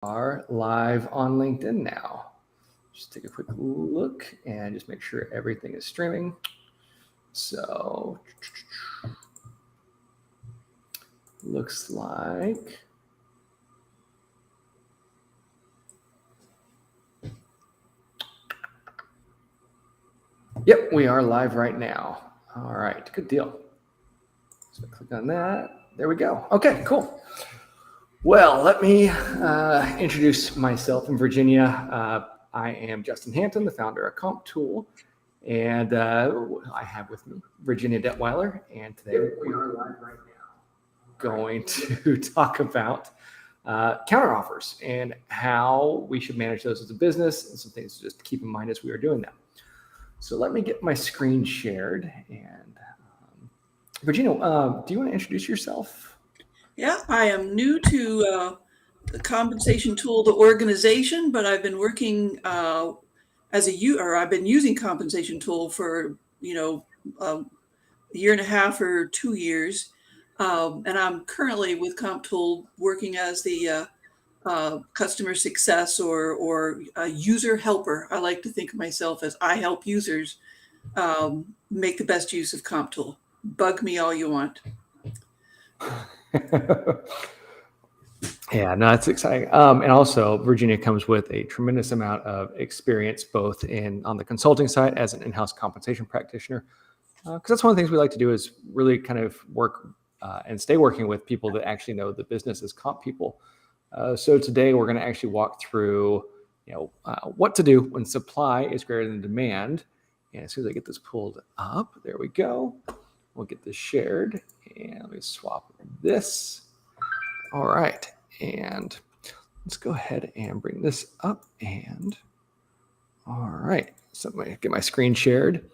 Are live on LinkedIn now. Just take a quick look and just make sure everything is streaming. So, looks like yep, we are live right now. All right, good deal. So click on that. There we go. Okay, cool. Well, let me introduce myself in Virginia. I am Justin Hampton, the founder of CompTool, and I have with me Virginia Detweiler, and today we are live right now going to talk about counteroffers and how we should manage those as a business and some things to just keep in mind as we are doing that. So let me get my screen shared. And Virginia, do you want to introduce yourself? Yeah, I am new to the compensation tool, the organization, but I've been working I've been using compensation tool for a year and a half or 2 years, and I'm currently with CompTool working as the customer success or user helper. I like to think of myself as I help users make the best use of CompTool. Bug me all you want. Yeah, no, it's exciting. And also, Virginia comes with a tremendous amount of experience, both on the consulting side as an in-house compensation practitioner. Because that's one of the things we like to do is really kind of work and stay working with people that actually know the business as comp people. So today we're going to actually walk through, what to do when supply is greater than demand. And as soon as I get this pulled up, there we go. We'll get this shared, and let me swap this. All right, and let's go ahead and bring this up. And all right, so I'm going to get my screen shared,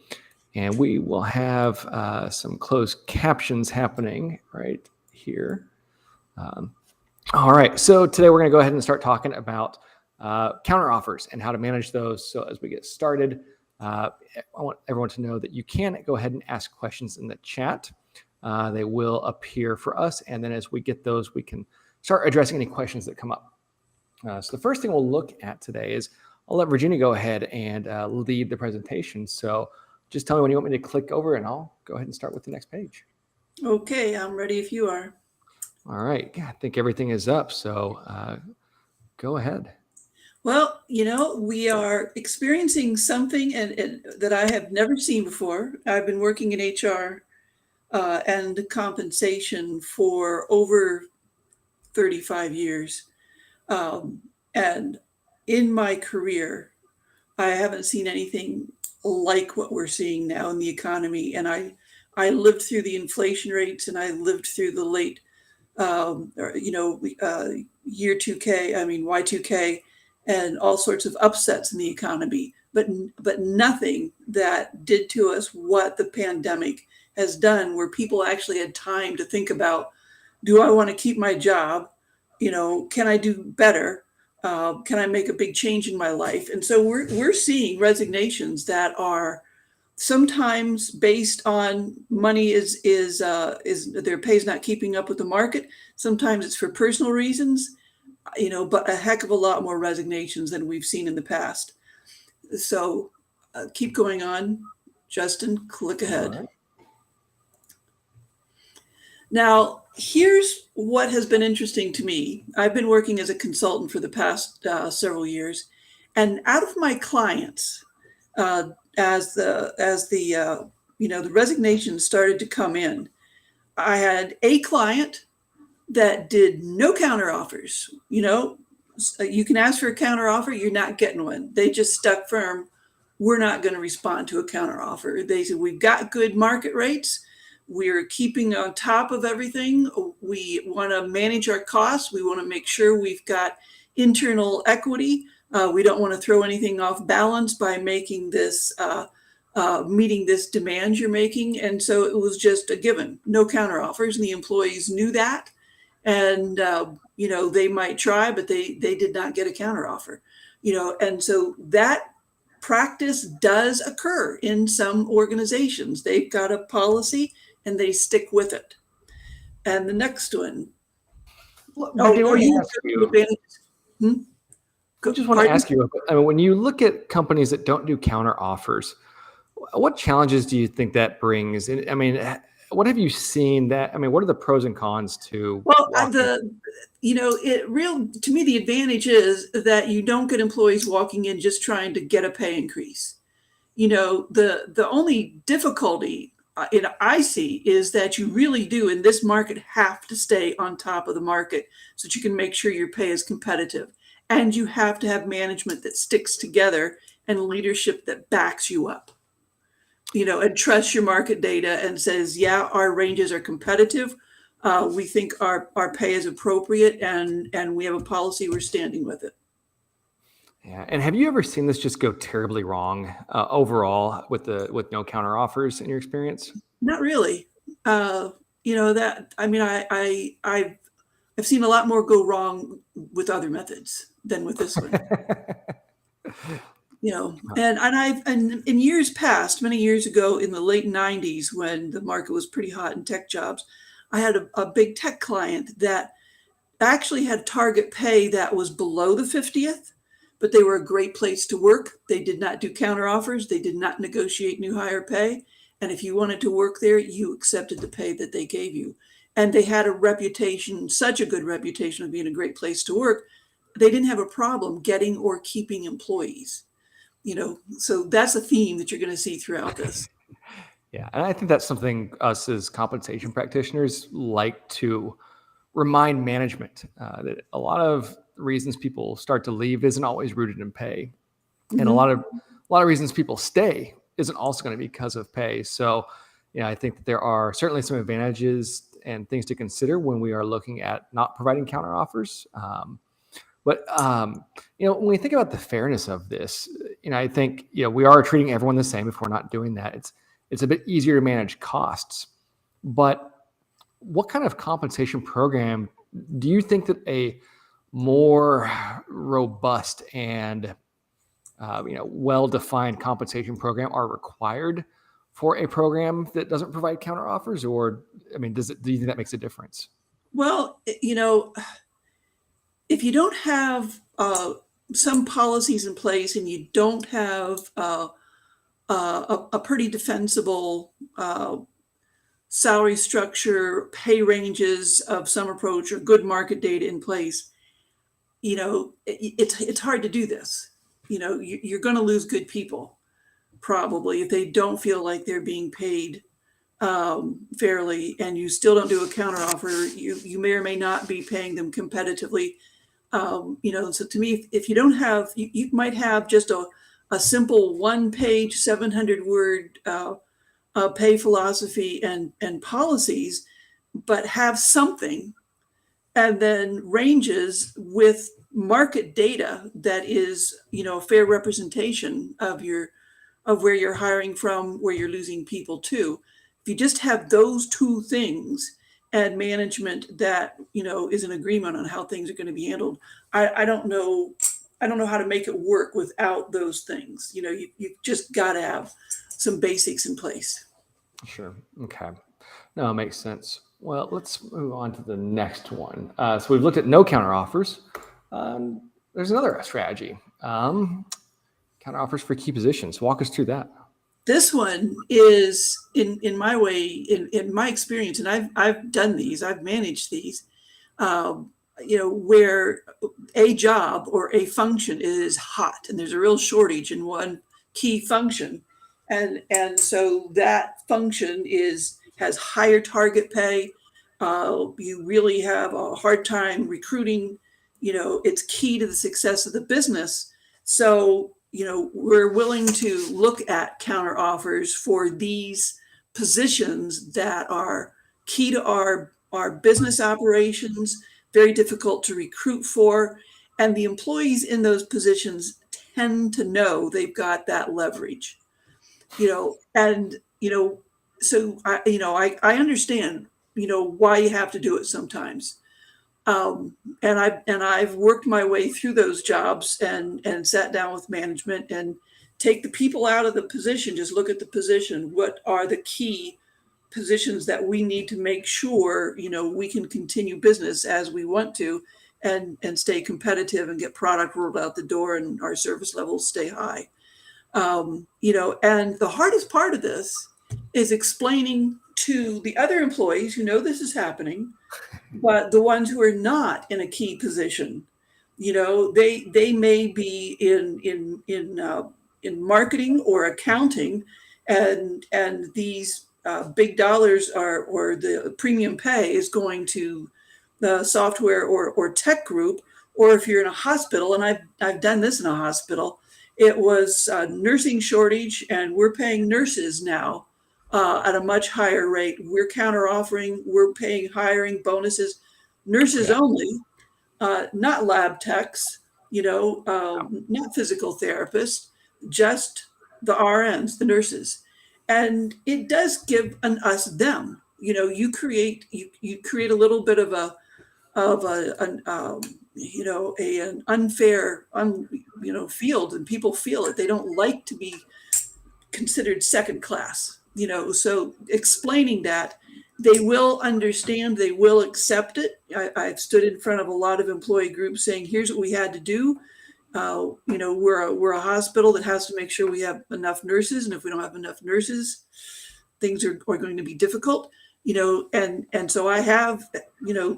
and we will have some closed captions happening right here. All right, so today we're going to go ahead and start talking about counteroffers and how to manage those. So as we get started, I want everyone to know that you can go ahead and ask questions in the chat. They will appear for us, and then as we get those, we can start addressing any questions that come up. So the first thing we'll look at today is I'll let Virginia go ahead and lead the presentation. So just tell me when you want me to click over, and I'll go ahead and start with the next page. Okay, I'm ready if you are. All right, yeah, I think everything is up, so go ahead. Well, we are experiencing something that I have never seen before. I've been working in HR and compensation for over 35 years. And in my career, I haven't seen anything like what we're seeing now in the economy. And I lived through the inflation rates, and I lived through the late, year 2K, Y2K, and all sorts of upsets in the economy, but nothing that did to us what the pandemic has done, where people actually had time to think about, do I want to keep my job? Can I do better? Can I make a big change in my life? And so we're seeing resignations that are sometimes based on money is their pay is not keeping up with the market. Sometimes it's for personal reasons, but a heck of a lot more resignations than we've seen in the past. So keep going on, Justin, click ahead. Right. Now, here's what has been interesting to me. I've been working as a consultant for the past several years, and out of my clients, as the resignations started to come in, I had a client that did no counter offers. You can ask for a counter offer, you're not getting one. They just stuck firm. We're not going to respond to a counter offer. They said, we've got good market rates. We're keeping on top of everything. We want to manage our costs. We want to make sure we've got internal equity. We don't want to throw anything off balance by making this meeting this demand you're making. And so it was just a given, no counter offers. And the employees knew that. And, they might try, but they did not get a counter offer, and so that practice does occur in some organizations. They've got a policy and they stick with it. And the next one. Well, you Hmm? I just want to Pardon? ask you, I mean, when you look at companies that don't do counter offers, what challenges do you think that brings? And I mean, what have you seen that, I mean, what are the pros and cons to Well, walking? it real to me, the advantage is that you don't get employees walking in just trying to get a pay increase. The only difficulty I see is that you really do in this market have to stay on top of the market so that you can make sure your pay is competitive. And you have to have management that sticks together and leadership that backs you up, and trusts your market data and says, yeah, our ranges are competitive. We think our pay is appropriate, and we have a policy, we're standing with it. Yeah. And have you ever seen this just go terribly wrong overall with no counter offers in your experience? Not really. That I mean, I've seen a lot more go wrong with other methods than with this one. And in years past, many years ago, in the late '90s, when the market was pretty hot in tech jobs, I had a big tech client that actually had target pay that was below the 50th, but they were a great place to work. They did not do counter offers. They did not negotiate new higher pay. And if you wanted to work there, you accepted the pay that they gave you. And they had a reputation, such a good reputation of being a great place to work. They didn't have a problem getting or keeping employees. So that's a theme that you're going to see throughout this. Yeah. And I think that's something us as compensation practitioners like to remind management that a lot of reasons people start to leave isn't always rooted in pay. And a Mm-hmm. lot of reasons people stay isn't also going to be because of pay. So, I think that there are certainly some advantages and things to consider when we are looking at not providing counter offers. But when we think about the fairness of this, I think we are treating everyone the same. If we're not doing that, it's a bit easier to manage costs. But what kind of compensation program do you think that a more robust and well-defined compensation program are required for a program that doesn't provide counter offers? Or, I mean, do you think that makes a difference? Well, if you don't have some policies in place and you don't have a pretty defensible salary structure, pay ranges of some approach, or good market data in place, it's hard to do this. You're going to lose good people probably if they don't feel like they're being paid fairly, and you still don't do a counteroffer. You may or may not be paying them competitively. So to me, if you don't have, you might have just a simple one-page, 700-word pay philosophy and policies, but have something, and then ranges with market data that is, a fair representation of where you're hiring from, where you're losing people to. If you just have those two things and management that is in agreement on how things are going to be handled, I don't know. I don't know how to make it work without those things. You just got to have some basics in place. Sure. Okay. No, it makes sense. Well, let's move on to the next one. So we've looked at no counter offers. There's another strategy. Counter offers for key positions. Walk us through that. This one is in my way, in my experience, and I've done these, I've managed these, where a job or a function is hot and there's a real shortage in one key function. And so that function has higher target pay. You really have a hard time recruiting. It's key to the success of the business. So, we're willing to look at counter offers for these positions that are key to our business operations, very difficult to recruit for. And the employees in those positions tend to know they've got that leverage, and, so I understand, why you have to do it sometimes. And I've worked my way through those jobs and sat down with management and take the people out of the position. Just look at the position. What are the key positions that we need to make sure we can continue business as we want to, and stay competitive and get product rolled out the door and our service levels stay high. And the hardest part of this is explaining to the other employees who know this is happening, but the ones who are not in a key position, they may be in marketing or accounting, and these big dollars or the premium pay is going to the software or tech group. Or if you're in a hospital, and I've done this in a hospital, it was a nursing shortage, and we're paying nurses now at a much higher rate. We're counter offering, we're paying hiring bonuses, nurses only, not lab techs, not physical therapists, just the RNs, the nurses. And it does give us them. You create a little bit of an unfair field, and people feel it. They don't like to be considered second class. So explaining that, they will understand, they will accept it. I've stood in front of a lot of employee groups saying, here's what we had to do. We're a hospital that has to make sure we have enough nurses, and if we don't have enough nurses, things are going to be difficult. And so I have,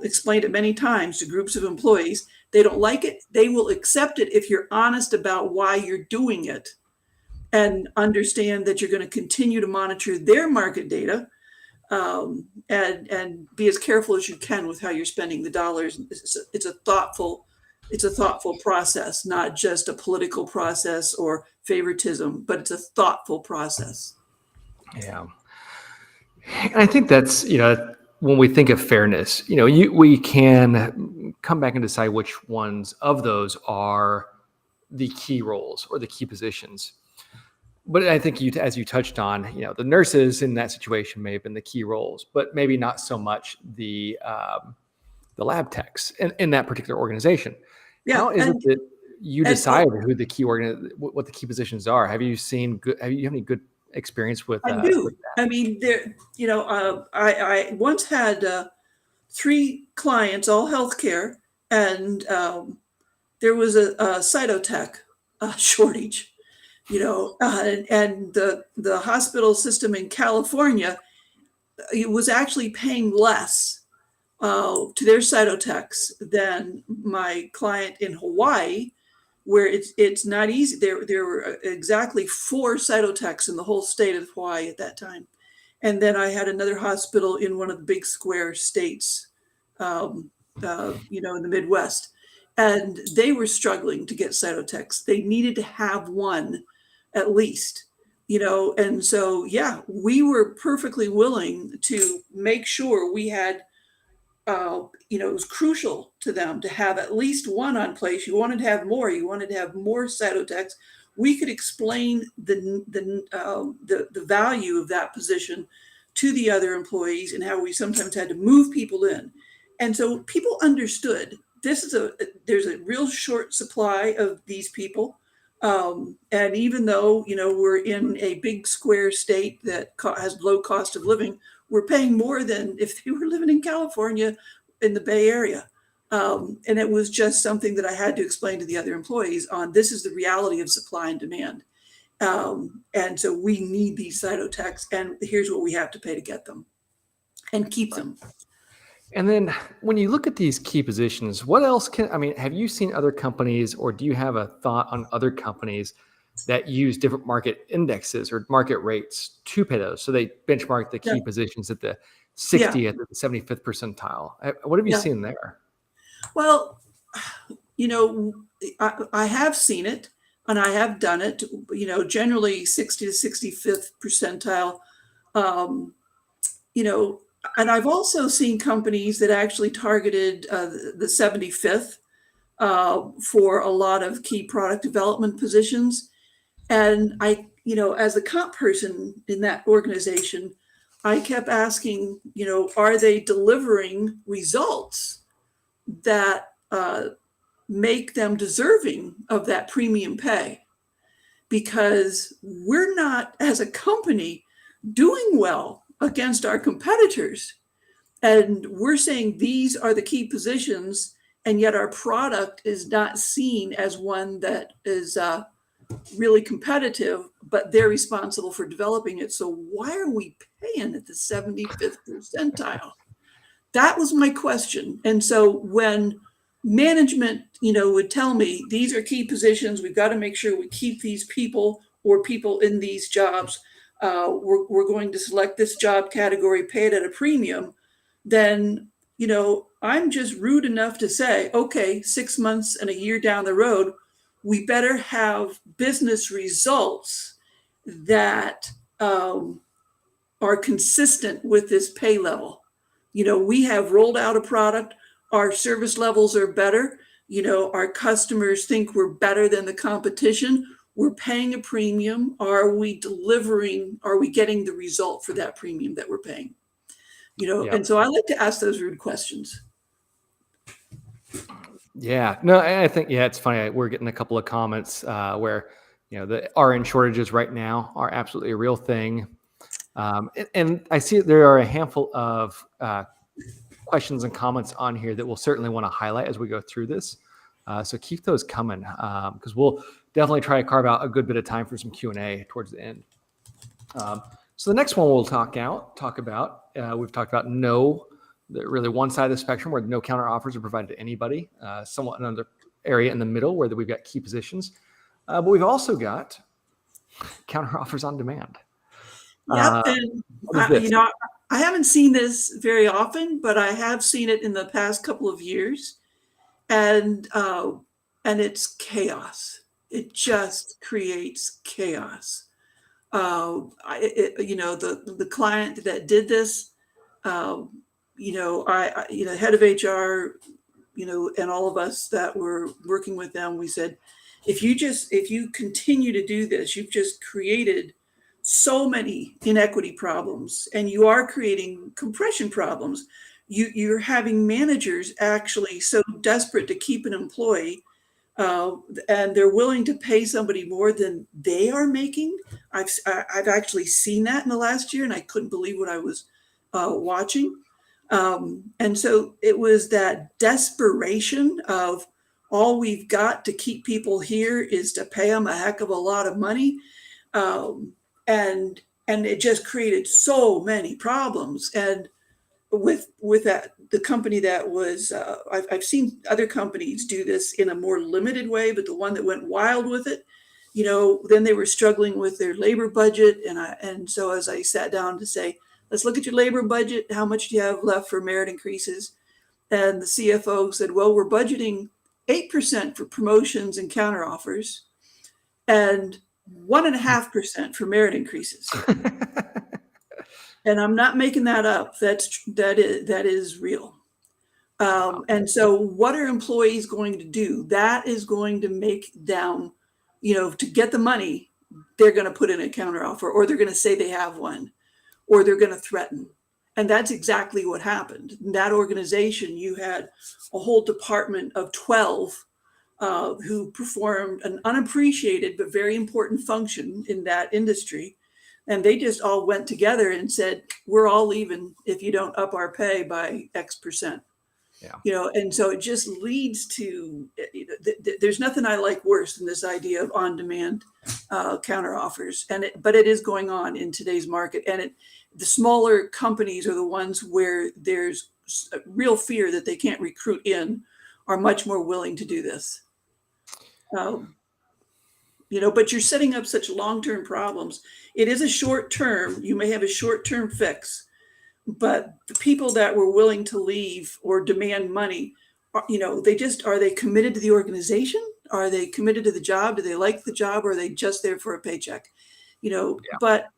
explained it many times to groups of employees. They don't like it. They will accept it if you're honest about why you're doing it, and understand that you're going to continue to monitor their market data, and be as careful as you can with how you're spending the dollars. It's a thoughtful process, not just a political process or favoritism, but it's a thoughtful process. Yeah. And I think that's, when we think of fairness, we can come back and decide which ones of those are the key roles or the key positions. But I think as you touched on, the nurses in that situation may have been the key roles, but maybe not so much the lab techs in that particular organization. Yeah, how is it that you decide who the key what the key positions are? Have you any good experience with? I do. With that? I mean, I once had 3 clients, all healthcare, and there was a cytotech shortage. And the hospital system in California, it was actually paying less to their cytotechs than my client in Hawaii, where it's not easy. There were exactly 4 cytotechs in the whole state of Hawaii at that time. And then I had another hospital in one of the big square states, in the Midwest. And they were struggling to get cytotechs. They needed to have one at least, and so, yeah, we were perfectly willing to make sure we had, it was crucial to them to have at least one on place. You wanted to have more cytotechs. We could explain the value of that position to the other employees, and how we sometimes had to move people in. And so people understood there's a real short supply of these people. And even though, we're in a big square state that has low cost of living, we're paying more than if they were living in California in the Bay Area. And it was just something that I had to explain to the other employees on. This is the reality of supply and demand. And so we need these cytotechs, and here's what we have to pay to get them and keep them. And then when you look at these key positions, what else have you seen other companies, or do you have a thought on other companies that use different market indexes or market rates to pay those? So they benchmark the key positions at the 60th or the 75th percentile. What have you seen there? Well, I have seen it, and I have done it, generally 60 to 65th percentile, and I've also seen companies that actually targeted the 75th for a lot of key product development positions. And I, as a comp person in that organization, I kept asking, are they delivering results that make them deserving of that premium pay? Because we're not, as a company, doing well against our competitors. And we're saying these are the key positions, and yet our product is not seen as one that is really competitive, but they're responsible for developing it. So why are we paying at the 75th percentile? That was my question. And so when management, would tell me these are key positions, we've got to make sure we keep these people or people in these jobs. We're going to select this job category, pay it at a premium. Then, I'm just rude enough to say, okay, 6 months and a year down the road, we better have business results that are consistent with this pay level. We have rolled out a product, our service levels are better, our customers think we're better than the competition, we're paying a premium. Are we delivering, are we getting the result for that premium that we're paying? And so I like to ask those rude questions. Yeah, no, I think, it's funny. We're getting a couple of comments where, the RN shortages right now are absolutely a real thing. And I see there are a handful of questions and comments on here that we'll certainly want to highlight as we go through this. So keep those coming because we'll definitely try to carve out a good bit of time for some Q&A towards the end. So the next one we'll talk about, we've talked about really one side of the spectrum where no counter offers are provided to anybody, somewhat another area in the middle where we've got key positions. But we've also got counter offers on demand. Yep. And I haven't seen this very often, but I have seen it in the past couple of years, and it's chaos. It just creates chaos. The client that did this, head of HR, and all of us that were working with them, we said, if you continue to do this, you've just created so many inequity problems, and you are creating compression problems. You're having managers actually so desperate to keep an employee, and they're willing to pay somebody more than they are making. I've actually seen that in the last year, and I couldn't believe what I was watching. And so it was that desperation of all we've got to keep people here is to pay them a heck of a lot of money. And it just created so many problems. And with that, the company that was, I've seen other companies do this in a more limited way, but the one that went wild with it, then they were struggling with their labor budget. And so as I sat down to say, let's look at your labor budget, how much do you have left for merit increases? And the CFO said, well, we're budgeting 8% for promotions and counteroffers and 1.5% for merit increases. And I'm not making that up. That is real. And so what are employees going to do? That is going to make them, to get the money, they're going to put in a counteroffer, or they're going to say they have one, or they're going to threaten. And that's exactly what happened. In that organization, you had a whole department of 12 who performed an unappreciated but very important function in that industry. And they just all went together and said, we're all leaving if you don't up our pay by X percent. Yeah. And so it just leads to, there's nothing I like worse than this idea of on-demand counteroffers. But it is going on in today's market. And the smaller companies are the ones where there's real fear that they can't recruit in, are much more willing to do this. But you're setting up such long-term problems. It is a short term. You may have a short-term fix, but the people that were willing to leave or demand money, are they committed to the organization? Are they committed to the job? Do they like the job, or are they just there for a paycheck? But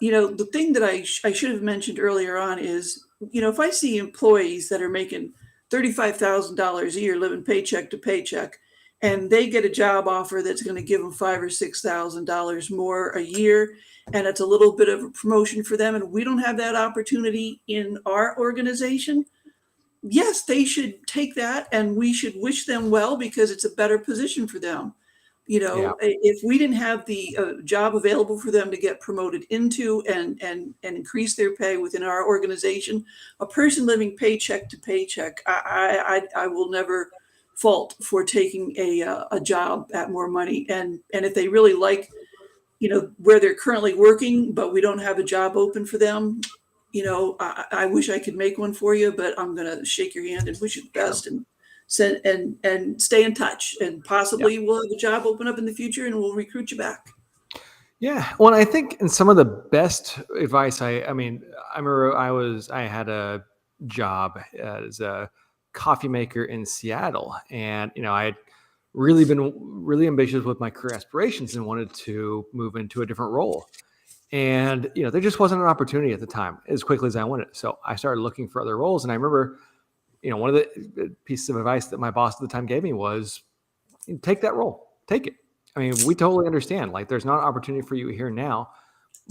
the thing that I should have mentioned earlier on is, if I see employees that are making $35,000 a year living paycheck to paycheck, and they get a job offer that's going to give them $5,000 or $6,000 more a year, and it's a little bit of a promotion for them, and we don't have that opportunity in our organization, yes, they should take that, and we should wish them well because it's a better position for them. If we didn't have the job available for them to get promoted into and increase their pay within our organization, a person living paycheck to paycheck, I will never fault for taking a job at more money. And if they really like, where they're currently working, but we don't have a job open for them, I wish I could make one for you, but I'm going to shake your hand and wish you the best and send and stay in touch. And possibly we'll have a job open up in the future and we'll recruit you back. Yeah. Well, I think in some of the best advice, I remember I had a job as a coffee maker in Seattle, and I had really been really ambitious with my career aspirations and wanted to move into a different role. And, there just wasn't an opportunity at the time as quickly as I wanted. So I started looking for other roles. And I remember, one of the pieces of advice that my boss at the time gave me was, take that role, take it. I mean, we totally understand, like, there's not an opportunity for you here now,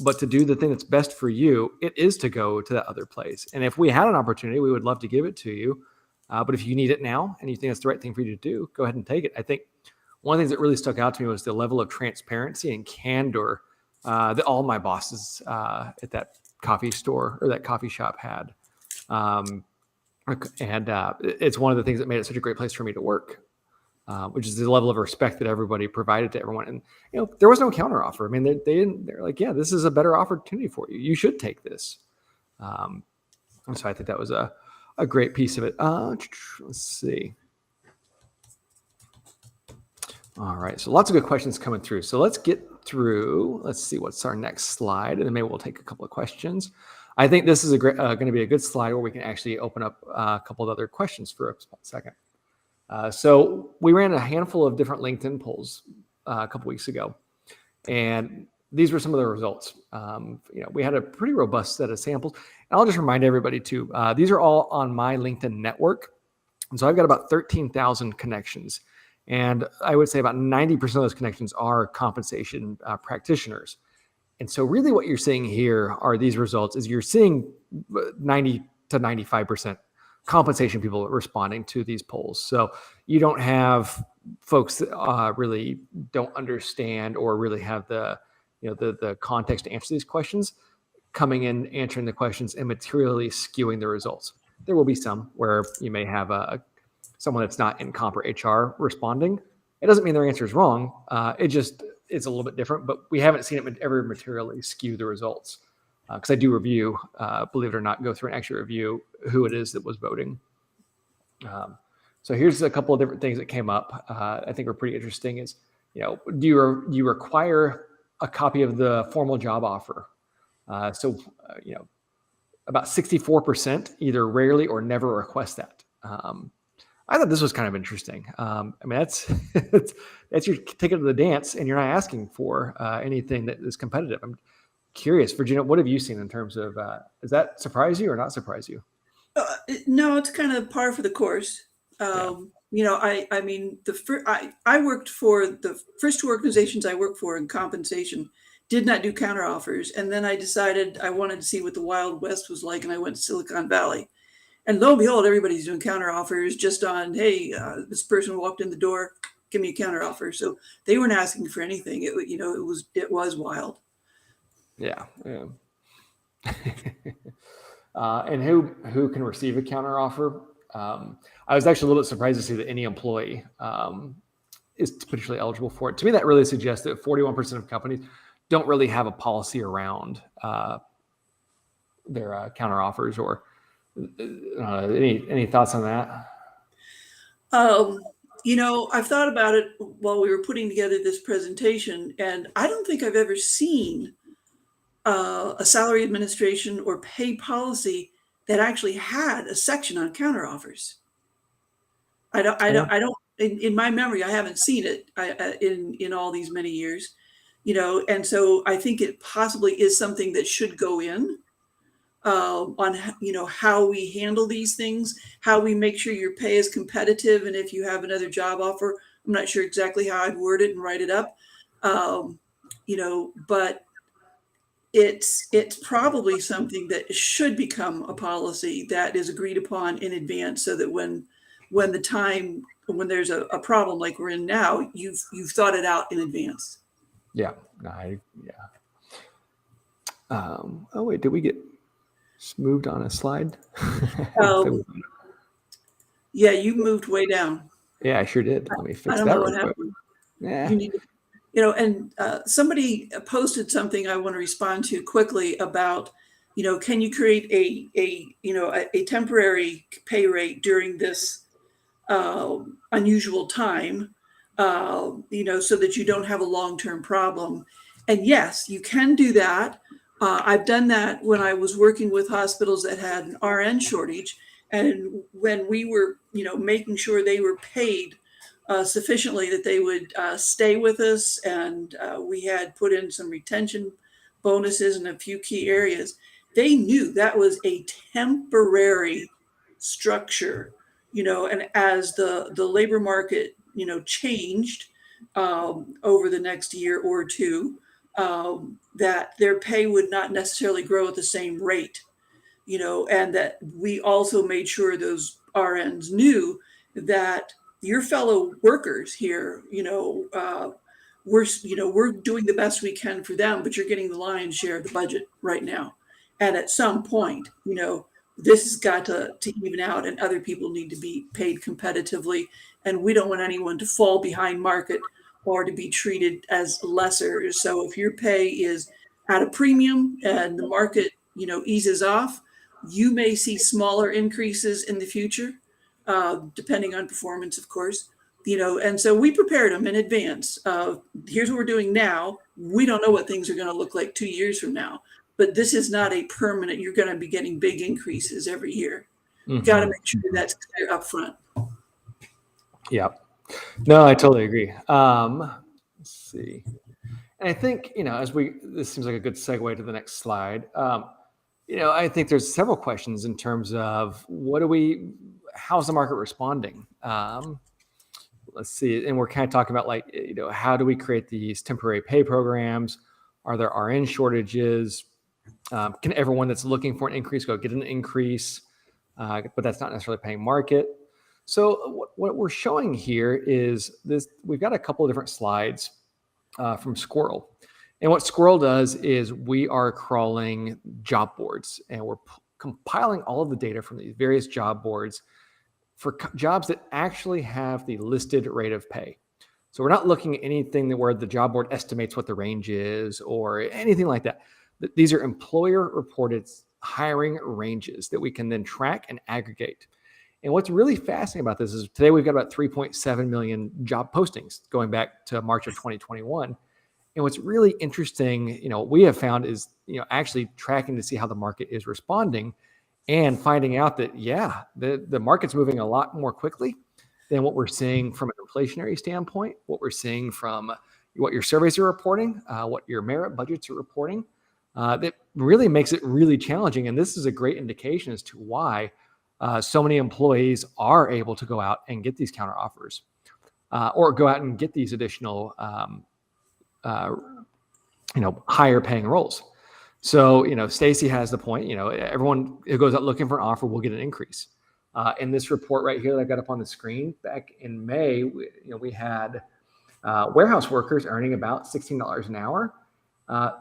but to do the thing that's best for you, it is to go to that other place. And if we had an opportunity, we would love to give it to you. But if you need it now and you think it's the right thing for you to do, go ahead and take it. I think one of the things that really stuck out to me was the level of transparency and candor that all my bosses at that coffee store or that coffee shop had. It's one of the things that made it such a great place for me to work, which is the level of respect that everybody provided to everyone. And, there was no counteroffer. I mean, they're like, yeah, this is a better opportunity for you. You should take this. And so I think that was a great piece of it. Let's see. All right. So lots of good questions coming through. So let's get through. Let's see what's our next slide. And then maybe we'll take a couple of questions. I think this is going to be a good slide where we can actually open up a couple of other questions for a second. So we ran a handful of different LinkedIn polls a couple weeks ago. And these were some of the results. We had a pretty robust set of samples. And I'll just remind everybody too, these are all on my LinkedIn network. And so I've got about 13,000 connections. And I would say about 90% of those connections are compensation practitioners. And so really what you're seeing here are these results is you're seeing 90 to 95% compensation people responding to these polls. So you don't have folks that really don't understand or really have the context to answer these questions coming in, answering the questions and materially skewing the results. There will be some where you may have someone that's not in comp or HR responding. It doesn't mean their answer is wrong. It's a little bit different, but we haven't seen it ever materially skew the results. Because I do review, believe it or not, go through and actually review who it is that was voting. So here's a couple of different things that came up. I think are pretty interesting. Is do you require a copy of the formal job offer? So about 64% either rarely or never request that. I thought this was kind of interesting. I mean, that's your ticket to the dance, and you're not asking for anything that is competitive. I'm curious, Virginia, what have you seen in terms of, does that surprise you or not surprise you? No, it's kind of par for the course. I mean, I worked for the first two organizations I worked for in compensation, did not do counteroffers. And then I decided I wanted to see what the Wild West was like, and I went to Silicon Valley. And lo and behold, everybody's doing counteroffers just on, hey, this person walked in the door, give me a counteroffer. So they weren't asking for anything. It was wild. Yeah. And who can receive a counteroffer? I was actually a little bit surprised to see that any employee is potentially eligible for it. To me, that really suggests that 41% of companies don't really have a policy around their counteroffers. Or any thoughts on that? I've thought about it while we were putting together this presentation, and I don't think I've ever seen a salary administration or pay policy that actually had a section on counteroffers. I don't. In my memory, I haven't seen it in all these many years, and so I think it possibly is something that should go in on how we handle these things, how we make sure your pay is competitive, and if you have another job offer, I'm not sure exactly how I'd word it and write it up, but it's probably something that should become a policy that is agreed upon in advance, so that when there's a problem like we're in now, you've thought it out in advance. Yeah. Oh wait, did we get moved on a slide? Yeah, you moved way down. Yeah, I sure did. Let me I fix don't that know real what quick. happened. Yeah. You need to, and somebody posted something I want to respond to quickly about, can you create a temporary pay rate during this unusual time, so that you don't have a long-term problem. And yes, you can do that. I've done that when I was working with hospitals that had an RN shortage, and when we were, making sure they were paid sufficiently that they would stay with us, and we had put in some retention bonuses in a few key areas. They knew that was a temporary structure, and as the labor market, changed over the next year or two, that their pay would not necessarily grow at the same rate, and that we also made sure those RNs knew that your fellow workers here, we're doing the best we can for them, but you're getting the lion's share of the budget right now. And at some point, this has got to even out, and other people need to be paid competitively. And we don't want anyone to fall behind market or to be treated as lesser. So if your pay is at a premium and the market, eases off, you may see smaller increases in the future, depending on performance, of course. And so we prepared them in advance. Here's what we're doing now. We don't know what things are going to look like 2 years from now, but this is not a permanent. You're going to be getting big increases every year. Got to Mhm. make sure that's clear up front. Yeah. No, I totally agree. Let's see. And I think, this seems like a good segue to the next slide. I think there's several questions in terms of how's the market responding? Let's see. And we're kind of talking about how do we create these temporary pay programs? Are there RN shortages? Can everyone that's looking for an increase go get an increase? But that's not necessarily paying market. So what we're showing here is this. We've got a couple of different slides from Squirrel. And what Squirrel does is we are crawling job boards, and we're compiling all of the data from these various job boards for jobs that actually have the listed rate of pay. So we're not looking at anything where the job board estimates what the range is or anything like that. These are employer reported hiring ranges that we can then track and aggregate. And what's really fascinating about this is today we've got about 3.7 million job postings going back to March of 2021. And what's really interesting, what we have found is, actually tracking to see how the market is responding and finding out that, the market's moving a lot more quickly than what we're seeing from an inflationary standpoint, what we're seeing from what your surveys are reporting, what your merit budgets are reporting. That really makes it really challenging. And this is a great indication as to why so many employees are able to go out and get these counter offers or go out and get these additional, higher paying roles. So, Stacy has the point, everyone who goes out looking for an offer will get an increase. In this report right here that I got up on the screen back in May, we had warehouse workers earning about $16 an hour.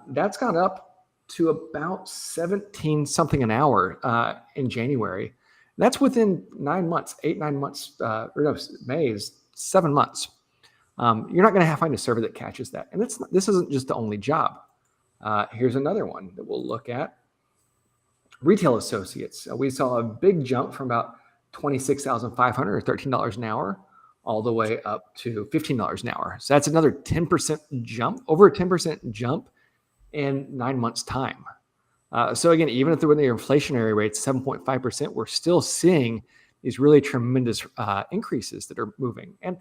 That's gone up to about 17 something an hour in January. That's within 9 months, 9 months, May is 7 months. You're not going to find a survey that catches that. And this isn't just the only job. Here's another one that we'll look at. Retail associates. We saw a big jump from about $26,500 or $13 an hour all the way up to $15 an hour. So that's another 10% jump, over a 10% jump in 9 months' time. So again, even if the inflationary rate's 7.5%, we're still seeing these really tremendous increases that are moving. And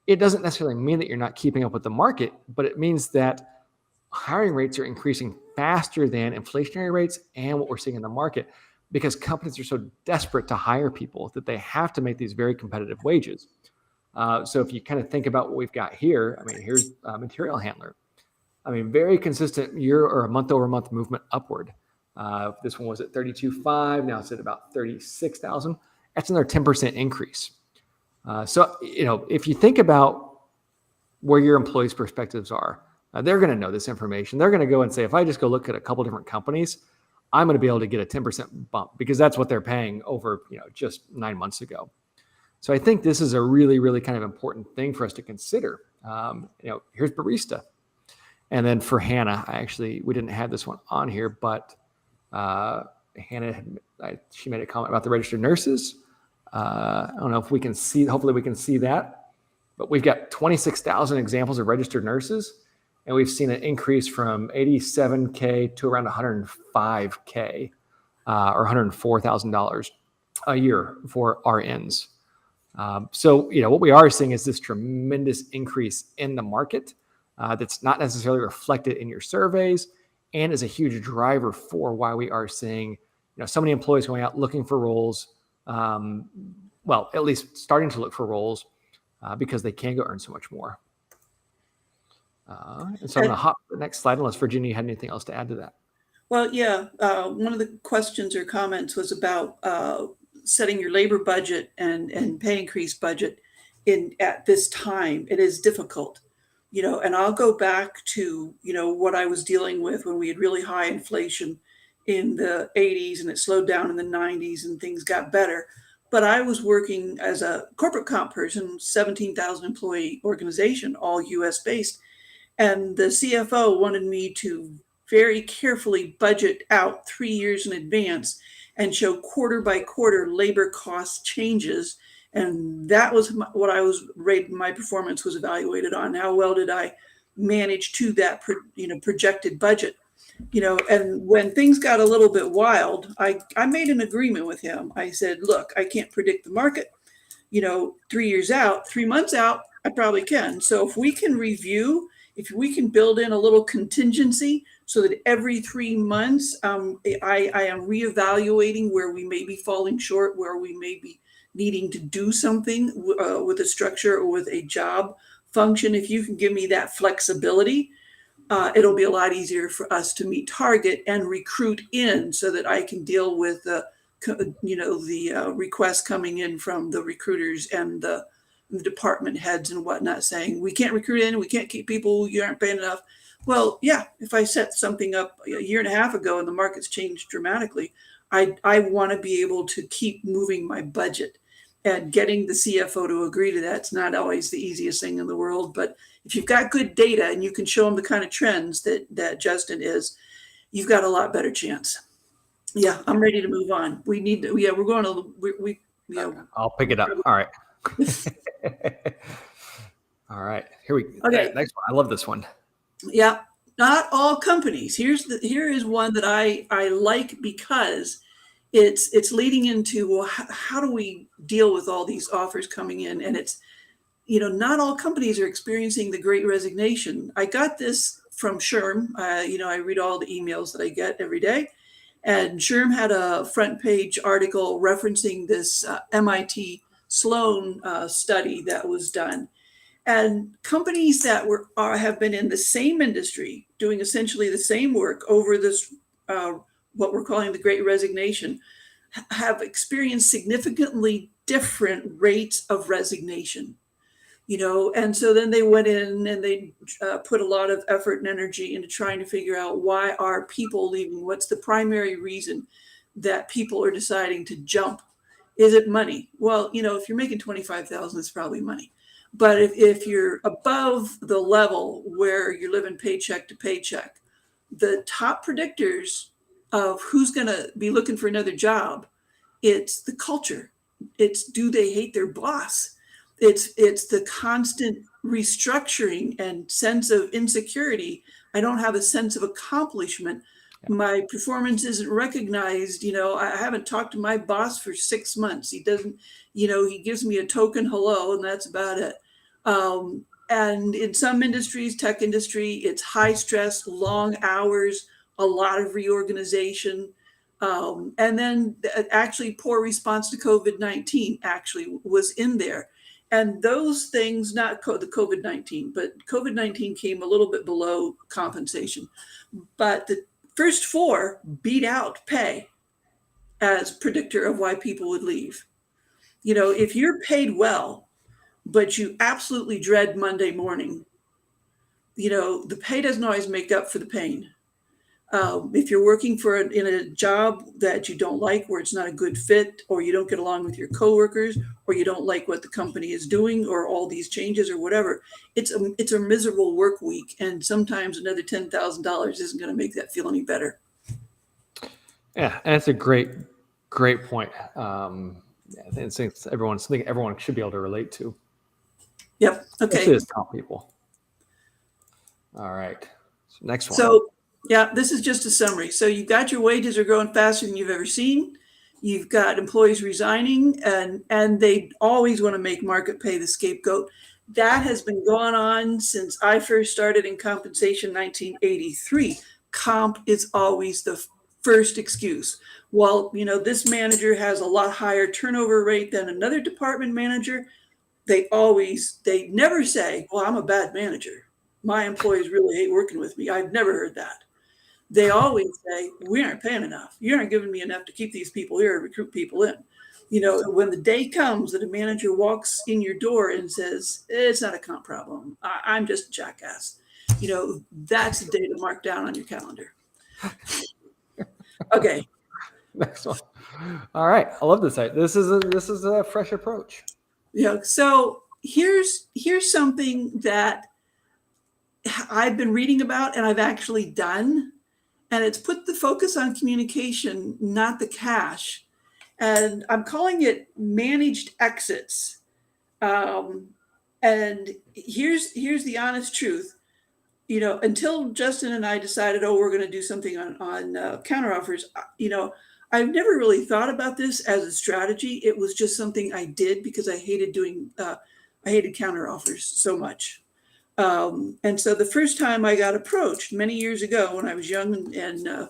it doesn't necessarily mean that you're not keeping up with the market, but it means that hiring rates are increasing faster than inflationary rates and what we're seeing in the market, because companies are so desperate to hire people that they have to make these very competitive wages. So if you kind of think about what we've got here, here's a material handler. Very consistent year or a month over month movement upward. This one was at 32.5. Now it's at about 36,000. That's another 10% increase. So, if you think about where your employees' perspectives are, they're going to know this information. They're going to go and say, if I just go look at a couple different companies, I'm going to be able to get a 10% bump because that's what they're paying over, just 9 months ago. So I think this is a really, really kind of important thing for us to consider. Here's barista. And then for Hannah, we didn't have this one on here, but Hannah, she made a comment about the registered nurses. I don't know if we can see, hopefully we can see that, but we've got 26,000 examples of registered nurses, and we've seen an increase from 87K to around 105K or $104,000 a year for RNs. So what we are seeing is this tremendous increase in the market that's not necessarily reflected in your surveys, and is a huge driver for why we are seeing so many employees going out looking for roles. At least starting to look for roles because they can go earn so much more. And so I'm going to hop to the next slide unless Virginia had anything else to add to that. Well, yeah. One of the questions or comments was about setting your labor budget and pay increase budget at this time. It is difficult, and I'll go back to, what I was dealing with when we had really high inflation in the 80s, and it slowed down in the 90s and things got better. But I was working as a corporate comp person, 17,000 employee organization, all US based. And the CFO wanted me to very carefully budget out 3 years in advance and show quarter by quarter labor cost changes. And that was what I was rated, my performance was evaluated on. How well did I manage to that projected budget? And when things got a little bit wild, I made an agreement with him. I said, look, I can't predict the market, 3 years out, 3 months out, I probably can. So if we can review, if we can build in a little contingency so that every 3 months, I am reevaluating where we may be falling short, where we may be needing to do something with a structure or with a job function. If you can give me that flexibility, it'll be a lot easier for us to meet target and recruit in so that I can deal with the requests coming in from the recruiters and the department heads and whatnot saying, we can't recruit in, we can't keep people, you aren't paying enough. Well, yeah, if I set something up a year and a half ago and the market's changed dramatically, I want to be able to keep moving my budget. And getting the CFO to agree to that's not always the easiest thing in the world. But if you've got good data and you can show them the kind of trends that Justin is, you've got a lot better chance. Yeah, I'm ready to move on. We need to, we're going to, I'll pick it up. All right. All right. Here we go. Okay. Next one. I love this one. Yeah. Not all companies. Here is one that I like because it's leading into, well, how do we deal with all these offers coming in? And it's, not all companies are experiencing the Great Resignation. I got this from SHRM. I read all the emails that I get every day. And SHRM had a front page article referencing this MIT Sloan study that was done. And companies that have been in the same industry, doing essentially the same work over this what we're calling the Great Resignation, have experienced significantly different rates of resignation, and so then they went in and they put a lot of effort and energy into trying to figure out why are people leaving? What's the primary reason that people are deciding to jump? Is it money? Well, if you're making $25,000, it's probably money. But if you're above the level where you're living paycheck to paycheck, the top predictors of who's going to be looking for another job, it's the culture. It's, do they hate their boss? It's the constant restructuring and sense of insecurity. I don't have a sense of accomplishment. My performance isn't recognized. I haven't talked to my boss for 6 months. He doesn't, he gives me a token hello, and that's about it. And in some industries, tech industry, it's high stress, long hours, a lot of reorganization. And then actually poor response to COVID-19 actually was in there. And those things, not the COVID-19, but COVID-19 came a little bit below compensation. But the first four beat out pay as predictor of why people would leave. If you're paid well, but you absolutely dread Monday morning, the pay doesn't always make up for the pain. If you're working in a job that you don't like, where it's not a good fit, or you don't get along with your coworkers, or you don't like what the company is doing, or all these changes, or whatever, it's a miserable work week, and sometimes another $10,000 isn't going to make that feel any better. Yeah, and that's a great point. I think something everyone should be able to relate to. Yep. Okay. Especially as top people. All right. So next one. So, yeah, this is just a summary. So you've got your wages are growing faster than you've ever seen. You've got employees resigning, and they always want to make market pay the scapegoat. That has been going on since I first started in compensation in 1983. Comp is always the first excuse. Well, this manager has a lot higher turnover rate than another department manager. They never say, well, I'm a bad manager. My employees really hate working with me. I've never heard that. They always say, we aren't paying enough. You aren't giving me enough to keep these people here and recruit people in. When the day comes that a manager walks in your door and says, it's not a comp problem, I'm just a jackass, that's the day to mark down on your calendar. Okay. Next one. All right. I love this. This is a fresh approach. Yeah. So here's something that I've been reading about and I've actually done. And it's put the focus on communication, not the cash. And I'm calling it managed exits. And here's the honest truth. Until Justin and I decided, we're going to do something on counteroffers, I've never really thought about this as a strategy. It was just something I did because I hated counteroffers so much. And so the first time I got approached many years ago when I was young and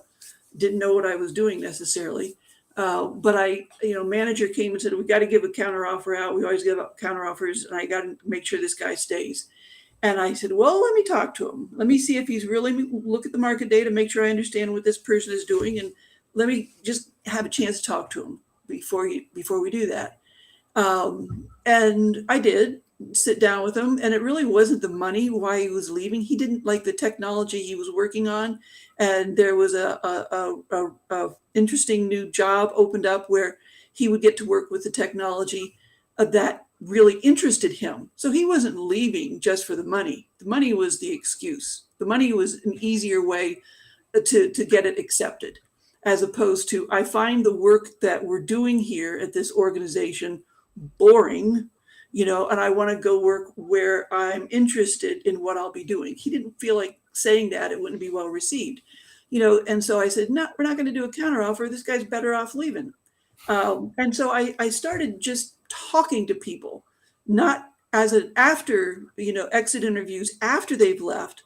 didn't know what I was doing necessarily, but manager came and said, we got to give a counteroffer out. We always give out counteroffers, and I got to make sure this guy stays. And I said, well, let me talk to him. Let me see if he's really look at the market data, make sure I understand what this person is doing, and let me just have a chance to talk to him before we do that. And I did sit down with him, and it really wasn't the money why he was leaving. He didn't like the technology he was working on, and there was a interesting new job opened up where he would get to work with the technology that really interested him. So he wasn't leaving just for the money. The money was the excuse. The money was an easier way to get it accepted, as opposed to, I find the work that we're doing here at this organization boring, and I want to go work where I'm interested in what I'll be doing. He didn't feel like saying that. It wouldn't be well received, and so I said, no, we're not going to do a counteroffer. This guy's better off leaving. And so I started just talking to people, not as an after, exit interviews after they've left,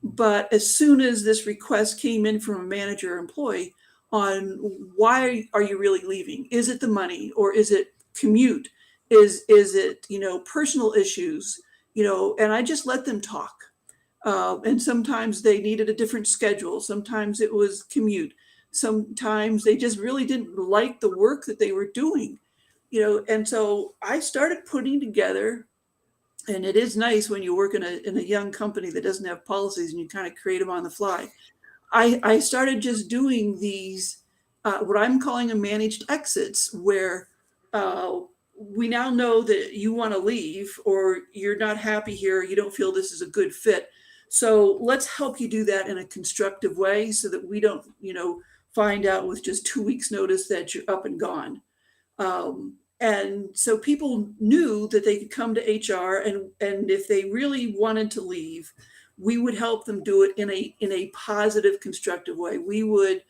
but as soon as this request came in from a manager or employee on why are you really leaving? Is it the money, or is it commute? Is it, personal issues, and I just let them talk. And sometimes they needed a different schedule. Sometimes it was commute. Sometimes they just really didn't like the work that they were doing, and so I started putting together, and it is nice when you work in a young company that doesn't have policies and you kind of create them on the fly. I started just doing these, what I'm calling a managed exits, where we now know that you want to leave, or you're not happy here, you don't feel this is a good fit. So let's help you do that in a constructive way so that we don't, find out with just 2 weeks notice that you're up and gone. And so people knew that they could come to HR, and if they really wanted to leave, we would help them do it in a positive, constructive way. We would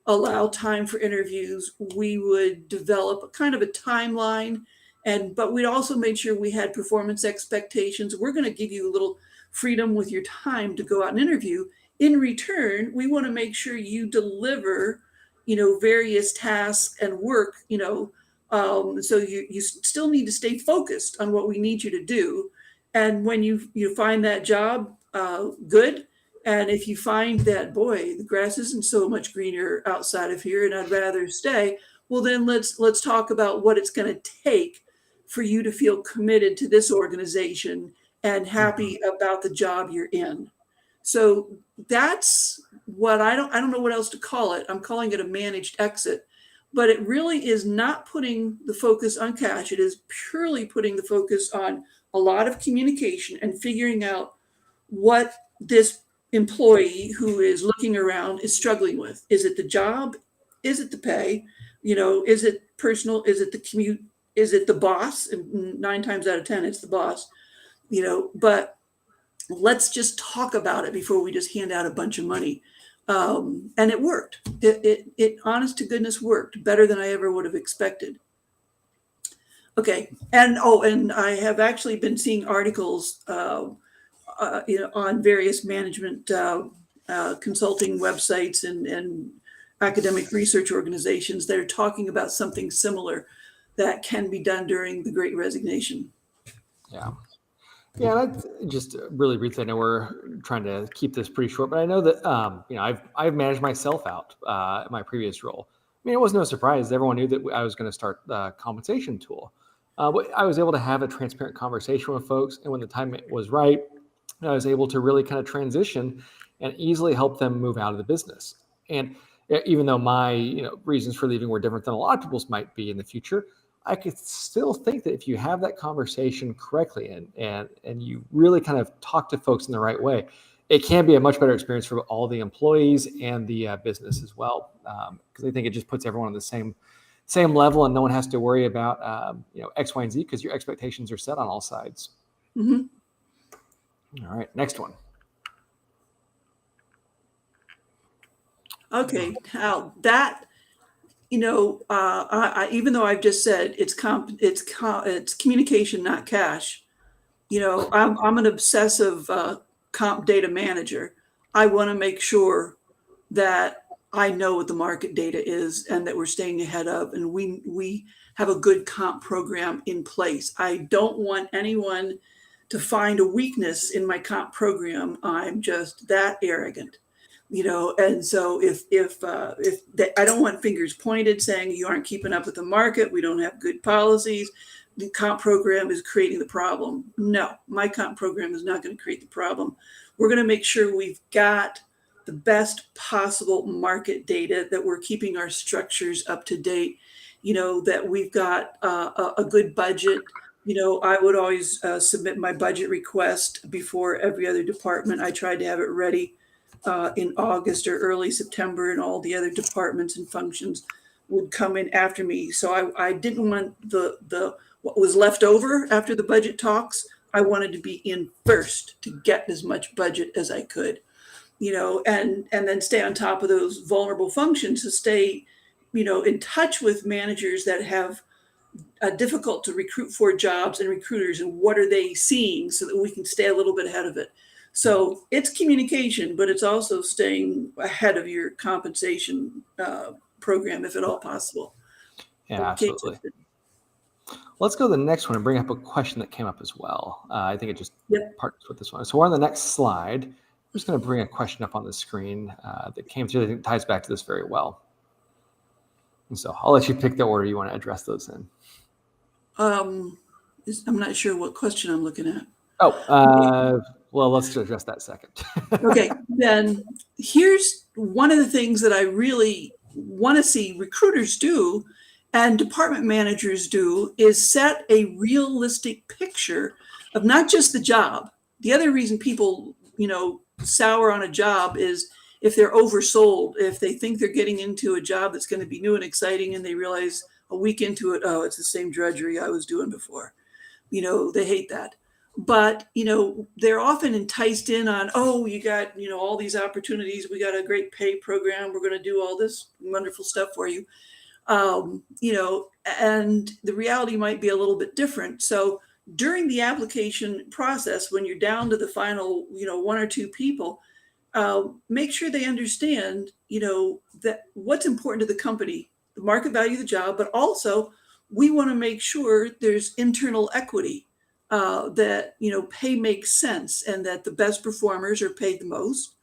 allow time for interviews. We would develop a kind of a timeline, but we'd also make sure we had performance expectations. We're going to give you a little freedom with your time to go out and interview. In return, we want to make sure you deliver, various tasks and work, so you still need to stay focused on what we need you to do. And when you find that job, good. And if you find that, boy, the grass isn't so much greener outside of here and I'd rather stay, well, then let's talk about what it's going to take for you to feel committed to this organization and happy about the job you're in. So that's what I don't know what else to call it. I'm calling it a managed exit, but it really is not putting the focus on cash. It is purely putting the focus on a lot of communication and figuring out what this employee who is looking around is struggling with. Is it the job? Is it the pay? Is it personal? Is it the commute? Is it the boss? And 9 times out of 10, it's the boss. But let's just talk about it before we just hand out a bunch of money. And it worked. It honest to goodness worked better than I ever would have expected. Okay, and I have actually been seeing articles, on various management consulting websites and academic research organizations that are talking about something similar that can be done during the Great Resignation. Yeah. Yeah, that's just really briefly. I know we're trying to keep this pretty short, but I know that I've managed myself out in my previous role. I mean, it was no surprise. Everyone knew that I was going to start the compensation tool. But I was able to have a transparent conversation with folks, and when the time was right, I was able to really kind of transition and easily help them move out of the business. And even though my reasons for leaving were different than a lot of people's might be in the future, I could still think that if you have that conversation correctly and you really kind of talk to folks in the right way, it can be a much better experience for all the employees and the business as well. Because I think it just puts everyone on the same level, and no one has to worry about X, Y, and Z because your expectations are set on all sides. Mm-hmm. All right, next one. Okay, now that even though I've just said it's communication, not cash. I'm an obsessive comp data manager. I want to make sure that I know what the market data is and that we're staying ahead of, and we have a good comp program in place. I don't want anyone to find a weakness in my comp program. I'm just that arrogant. And so if I don't want fingers pointed saying you aren't keeping up with the market, we don't have good policies, the comp program is creating the problem. No, my comp program is not going to create the problem. We're going to make sure we've got the best possible market data, that we're keeping our structures up to date, that we've got a good budget. I would always submit my budget request before every other department. I tried to have it ready in August or early September, and all the other departments and functions would come in after me. So I didn't want the what was left over after the budget talks. I wanted to be in first to get as much budget as I could, and then stay on top of those vulnerable functions to stay, in touch with managers that have difficult to recruit for jobs and recruiters, and what are they seeing so that we can stay a little bit ahead of it. So it's communication, but it's also staying ahead of your compensation program, if at all possible. Yeah, absolutely. Let's go to the next one and bring up a question that came up as well. I think it just partners with this one. So we're on the next slide. I'm just going to bring a question up on the screen that came through. I think it ties back to this very well. And so I'll let you pick the order you want to address those in. I'm not sure what question I'm looking at. Well, let's address that second. Okay, then here's one of the things that I really want to see recruiters do and department managers do is set a realistic picture of not just the job. The other reason people, sour on a job is if they're oversold, if they think they're getting into a job that's going to be new and exciting and they realize a week into it, oh, it's the same drudgery I was doing before. They hate that. But, they're often enticed in on, oh, you got, all these opportunities. We got a great pay program. We're going to do all this wonderful stuff for you. And the reality might be a little bit different. So during the application process, when you're down to the final, 1 or 2 people, make sure they understand, that what's important to the company, the market value of the job, but also we want to make sure there's internal equity. That pay makes sense and that the best performers are paid the most.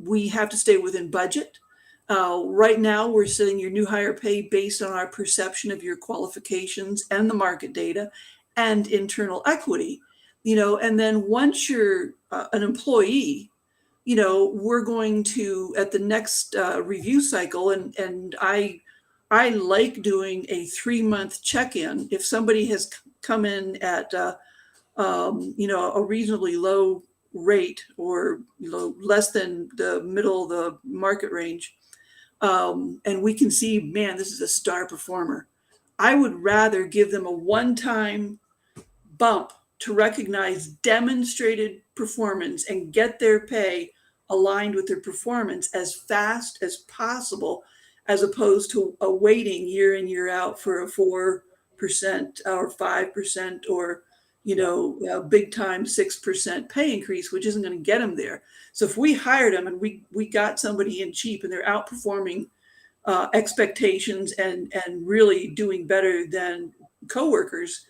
We have to stay within budget. Right now, we're setting your new hire pay based on our perception of your qualifications and the market data and internal equity. And then once you're an employee, we're going to, at the next review cycle, and I like doing a 3-month check-in. If somebody has come in at a reasonably low rate, or less than the middle of the market range, and we can see, man, this is a star performer, I would rather give them a one-time bump to recognize demonstrated performance and get their pay aligned with their performance as fast as possible, as opposed to waiting year in, year out for a 4% or 5%, or a big time 6% pay increase, which isn't going to get them there. So if we hired them and we got somebody in cheap and they're outperforming expectations and really doing better than coworkers,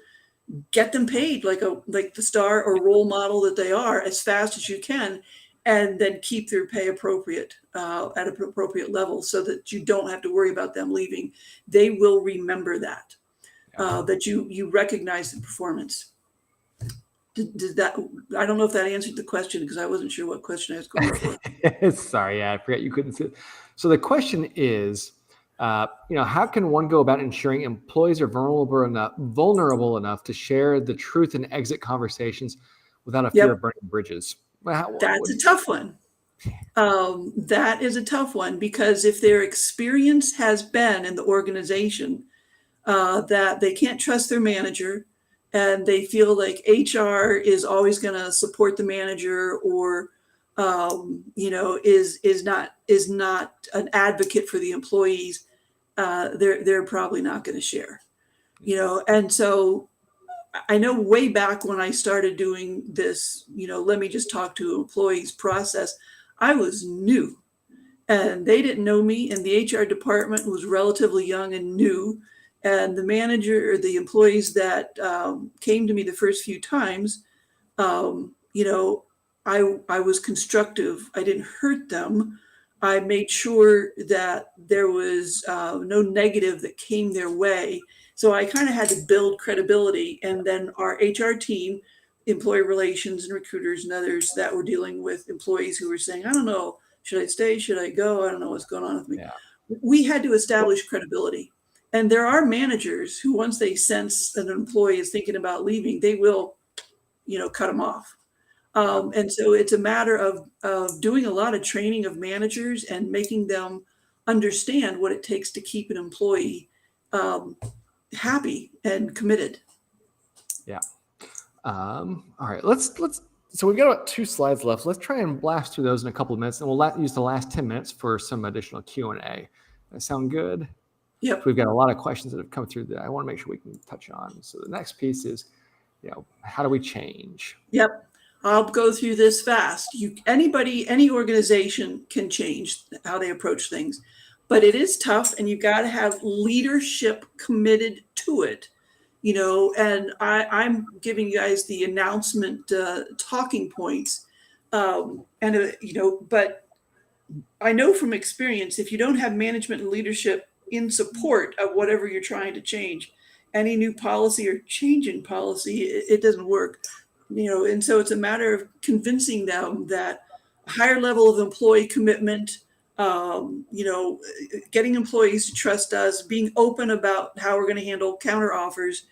get them paid like the star or role model that they are, as fast as you can, and then keep their pay appropriate at an appropriate level, so that you don't have to worry about them leaving. They will remember that that you recognize the performance. Did that? I don't know if that answered the question, because I wasn't sure what question I was going for. Sorry, yeah, I forgot you couldn't see it. So the question is, how can one go about ensuring employees are vulnerable enough to share the truth in exit conversations without a fear of burning bridges? That's a tough one. That is a tough one, because if their experience has been in the organization that they can't trust their manager, and they feel like HR is always going to support the manager, or is not an advocate for the employees, they're probably not going to share. And so I know way back when I started doing this, let me just talk to employees process, I was new and they didn't know me, and the HR department was relatively young and new. And the manager or the employees that came to me the first few times, I was constructive. I didn't hurt them. I made sure that there was no negative that came their way. So I kind of had to build credibility. And then our HR team, employee relations and recruiters and others that were dealing with employees who were saying, I don't know, should I stay? Should I go? I don't know what's going on with me. Yeah. We had to establish credibility. And there are managers who, once they sense that an employee is thinking about leaving, they will, cut them off. And so it's a matter of doing a lot of training of managers and making them understand what it takes to keep an employee happy and committed. Yeah. All right. So we've got about 2 slides left. Let's try and blast through those in a couple of minutes, and we'll use the last 10 minutes for some additional Q&A. That sound good? Yep. So we've got a lot of questions that have come through that I want to make sure we can touch on. So the next piece is, how do we change? Yep. I'll go through this fast. Any organization can change how they approach things, but it is tough, and you've got to have leadership committed to it. And I'm giving you guys the announcement talking points, but I know from experience, if you don't have management and leadership in support of whatever you're trying to change, any new policy or change in policy, it doesn't work. And so it's a matter of convincing them that a higher level of employee commitment, getting employees to trust us, being open about how we're going to handle counter offers,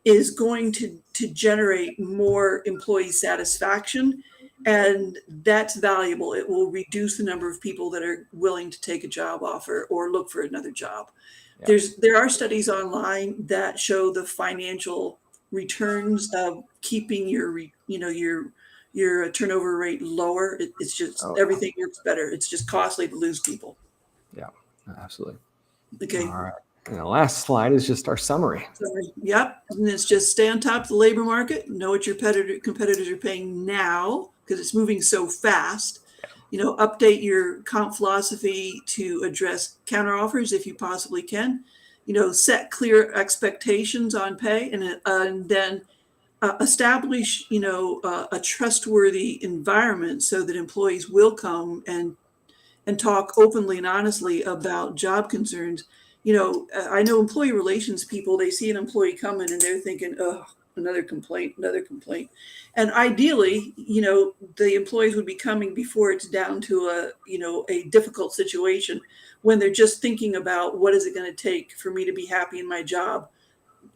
is going to generate more employee satisfaction. And that's valuable. It will reduce the number of people that are willing to take a job offer or look for another job. Yeah. There are studies online that show the financial returns of keeping your turnover rate lower. It's just everything works better. It's just costly to lose people. Yeah, absolutely. Okay. All right. And the last slide is just our summary. Yep. And it's just stay on top of the labor market. Know what your competitors are paying now, because it's moving so fast. Update your comp philosophy to address counteroffers if you possibly can. Set clear expectations on pay, and then establish, a trustworthy environment so that employees will come and talk openly and honestly about job concerns. I know employee relations people, they see an employee coming and they're thinking, oh, another complaint, another complaint. And ideally, the employees would be coming before it's down to a difficult situation, when they're just thinking about what is it going to take for me to be happy in my job.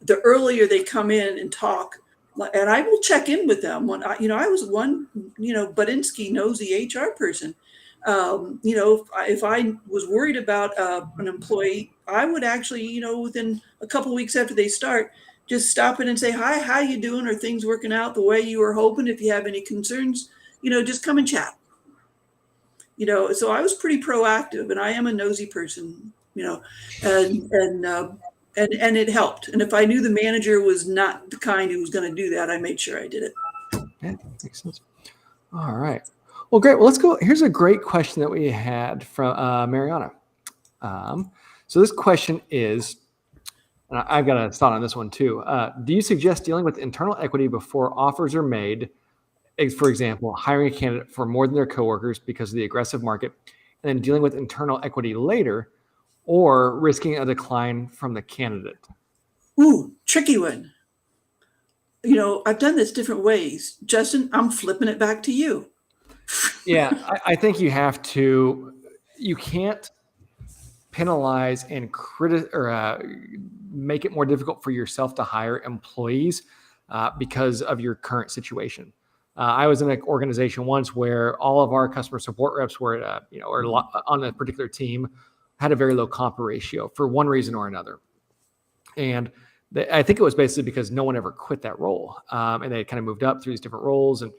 The earlier they come in and talk, and I will check in with them when I was one, Budinsky nosy HR person. If I was worried about an employee, I would actually, within a couple of weeks after they start, just stop in and say, hi, how you doing? Are things working out the way you were hoping? If you have any concerns, just come and chat. So I was pretty proactive, and I am a nosy person, and it helped. And if I knew the manager was not the kind who was going to do that, I made sure I did it. Yeah, makes sense. All right. Well, great. Well, let's go. Here's a great question that we had from Mariana. So this question is, and I've got a thought on this one too. Do you suggest dealing with internal equity before offers are made? For example, hiring a candidate for more than their coworkers because of the aggressive market, and then dealing with internal equity later, or risking a decline from the candidate? Ooh, tricky one. I've done this different ways. Justin, I'm flipping it back to you. Yeah, I think you can't penalize and make it more difficult for yourself to hire employees because of your current situation. I was in an organization once where all of our customer support reps were, on a particular team, had a very low comp ratio for one reason or another. And I think it was basically because no one ever quit that role. And they kind of moved up through these different roles. And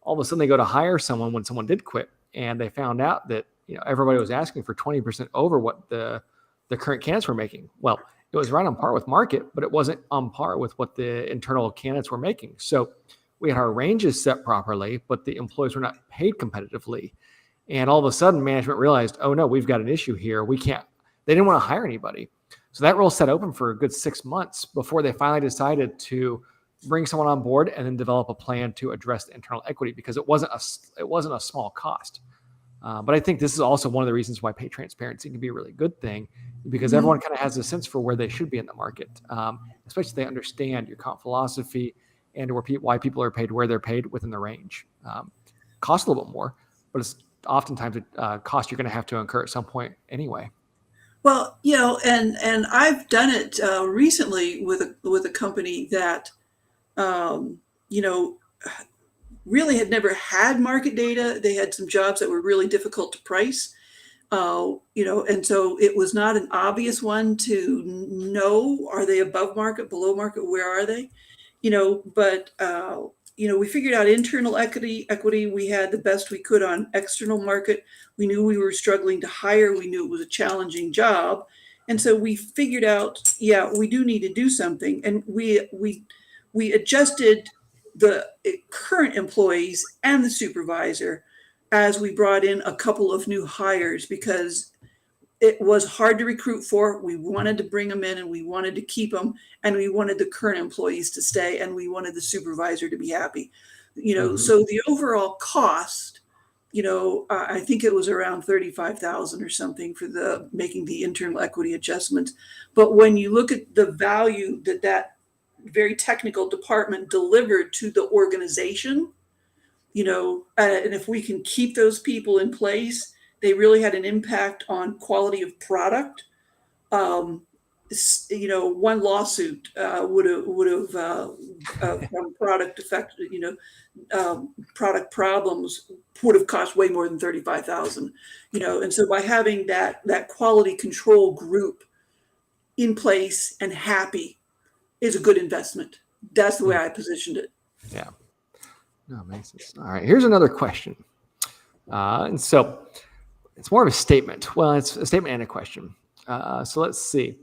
all of a sudden they go to hire someone when someone did quit. And they found out that, everybody was asking for 20% over what the current candidates were making. Well, it was right on par with market, but it wasn't on par with what the internal candidates were making. So we had our ranges set properly, but the employees were not paid competitively. And all of a sudden management realized, oh no, we've got an issue here. They didn't want to hire anybody. So that role sat open for a good 6 months before they finally decided to bring someone on board and then develop a plan to address the internal equity, because it wasn't a small cost. But I think this is also one of the reasons why pay transparency can be a really good thing, because everyone kind of has a sense for where they should be in the market, especially if they understand your comp philosophy and why people are paid where they're paid within the range. Costs a little bit more, but it's oftentimes a cost you're going to have to incur at some point anyway. Well, and I've done it recently with a company that, really had never had market data. They had some jobs that were really difficult to price, and so it was not an obvious one to know, are they above market, below market, where are they? But we figured out internal equity. We had the best we could on external market. We knew we were struggling to hire. We knew it was a challenging job. And so we figured out, we do need to do something. And we adjusted the current employees and the supervisor as we brought in a couple of new hires, because it was hard to recruit for. We wanted to bring them in and we wanted to keep them, and we wanted the current employees to stay, and we wanted the supervisor to be happy. So the overall cost, I think it was around $35,000 or something for making the internal equity adjustments. But when you look at the value that very technical department delivered to the organization, and if we can keep those people in place, they really had an impact on quality of product. One lawsuit would have from product effect, product problems would have cost way more than $35,000. And so by having that quality control group in place and happy is a good investment. That's the way I positioned it. Yeah. No, makes sense. All right. Here's another question. And so it's more of a statement. Well, it's a statement and a question. So let's see.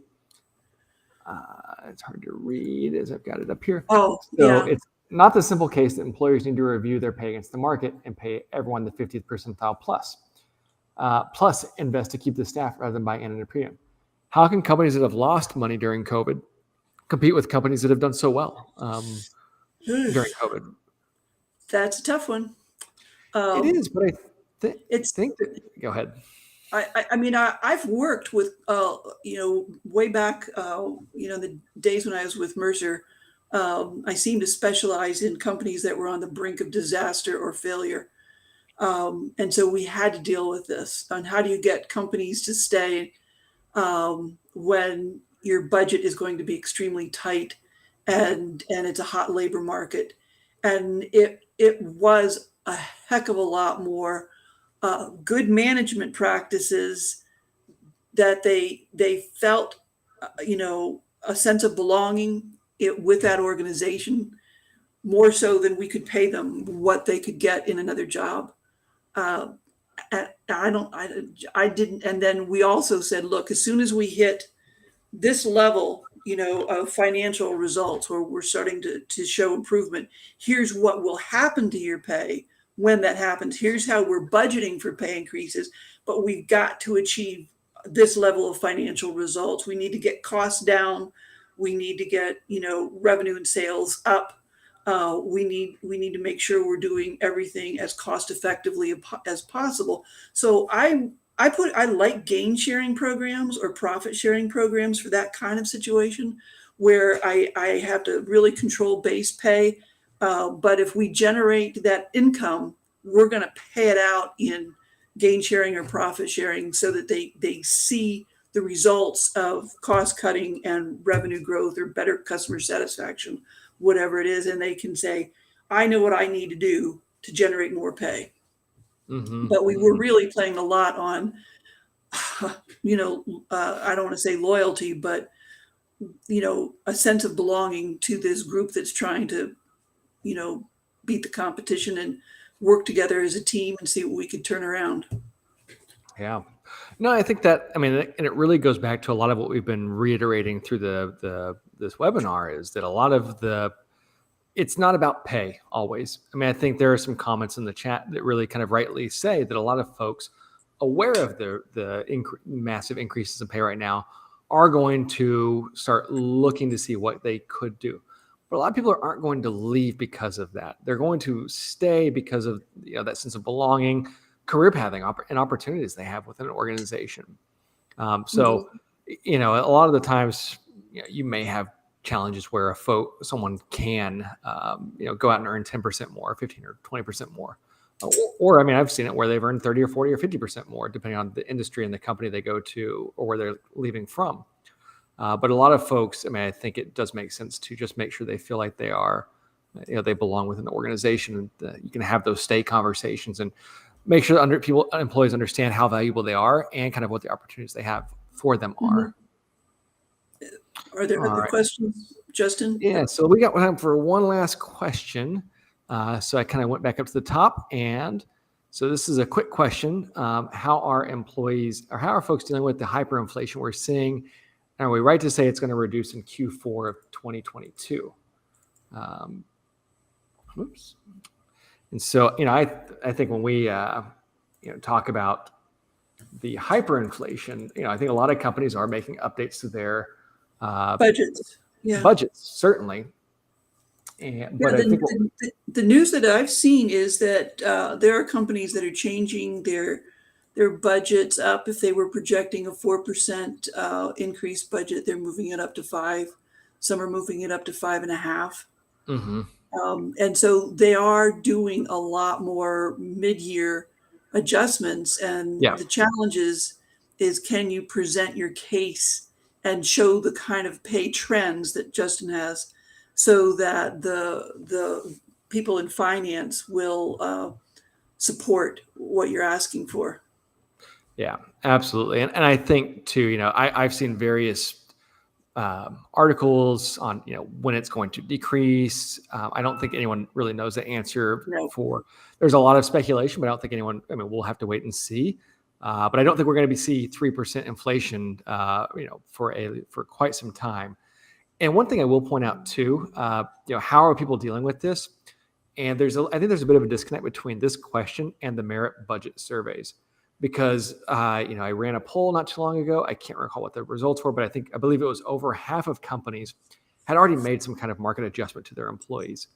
It's hard to read as I've got it up here. Oh, so yeah. It's not the simple case that employers need to review their pay against the market and pay everyone the 50th percentile plus invest to keep the staff rather than buying in at a premium. How can companies that have lost money during COVID compete with companies that have done so well during COVID? That's a tough one. It is, but I think that, go ahead. I mean, I've worked with, way back, the days when I was with Mercer, I seemed to specialize in companies that were on the brink of disaster or failure. And so we had to deal with this on how do you get companies to stay when your budget is going to be extremely tight and it's a hot labor market. And it was a heck of a lot more good management practices that they felt, a sense of belonging with that organization more so than we could pay them what they could get in another job. Uh, I didn't. And then we also said, look, as soon as we hit this level, of financial results where we're starting to show improvement, here's what will happen to your pay when that happens. Here's how we're budgeting for pay increases, but we've got to achieve this level of financial results. We need to get costs down. We need to get, revenue and sales up. We need to make sure we're doing everything as cost effectively as possible. So I like gain sharing programs or profit sharing programs for that kind of situation where I have to really control base pay. But if we generate that income, we're going to pay it out in gain sharing or profit sharing so that they see the results of cost cutting and revenue growth or better customer satisfaction, whatever it is. And they can say, I know what I need to do to generate more pay. Mm-hmm. But we were really playing a lot on, I don't want to say loyalty, but, a sense of belonging to this group that's trying to, beat the competition and work together as a team and see what we could turn around. Yeah. No, I think that, and it really goes back to a lot of what we've been reiterating through this webinar is that a lot of it's not about pay always. I think there are some comments in the chat that really kind of rightly say that a lot of folks aware of the massive increases in pay right now are going to start looking to see what they could do. But a lot of people aren't going to leave because of that. They're going to stay because of that sense of belonging, career pathing, and opportunities they have within an organization. So, a lot of the times you may have challenges where someone can, go out and earn 10% more, 15 or 20% more. Or I've seen it where they've earned 30 or 40 or 50% more, depending on the industry and the company they go to or where they're leaving from. But a lot of folks, I think it does make sense to just make sure they feel like they are, they belong within the organization. And you can have those stay conversations and make sure employees understand how valuable they are and kind of what the opportunities they have for them are. Are there other questions, Justin? Yeah, so we got time for one last question. So I kind of went back up to the top, and so this is a quick question. How are folks dealing with the hyperinflation we're seeing? Are we right to say it's going to reduce in Q4 of 2022? Oops. And so, I think when we, talk about the hyperinflation, I think a lot of companies are making updates to their budgets. Yeah. Budgets, certainly. But I think the news that I've seen is that there are companies that are changing their budgets up. If they were projecting a 4% increased budget, they're moving it up to 5%. Some are moving it up to 5.5%. Mm-hmm. And so they are doing a lot more mid-year adjustments. And the challenge is can you present your case and show the kind of pay trends that Justin has so that the people in finance will support what you're asking for. Yeah, absolutely. And I think too, I've seen various articles on, when it's going to decrease. I don't think anyone really knows the answer there's a lot of speculation, but I don't think anyone, we'll have to wait and see. But I don't think we're going to see 3% inflation, for quite some time. And one thing I will point out too, how are people dealing with this? And I think there's a bit of a disconnect between this question and the merit budget surveys, because I ran a poll not too long ago. I can't recall what the results were, but I believe it was over half of companies had already made some kind of market adjustment to their employees.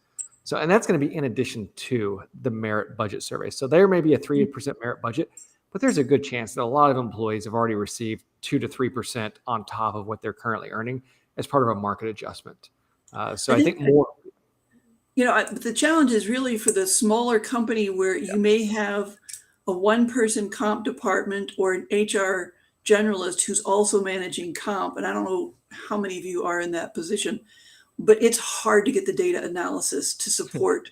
So, and that's going to be in addition to the merit budget survey. So there may be a 3% merit budget, but there's a good chance that a lot of employees have already received 2 to 3% on top of what they're currently earning as part of a market adjustment. So I think more. The challenge is really for the smaller company where you may have a one-person comp department or an HR generalist who's also managing comp. And I don't know how many of you are in that position, but it's hard to get the data analysis to support.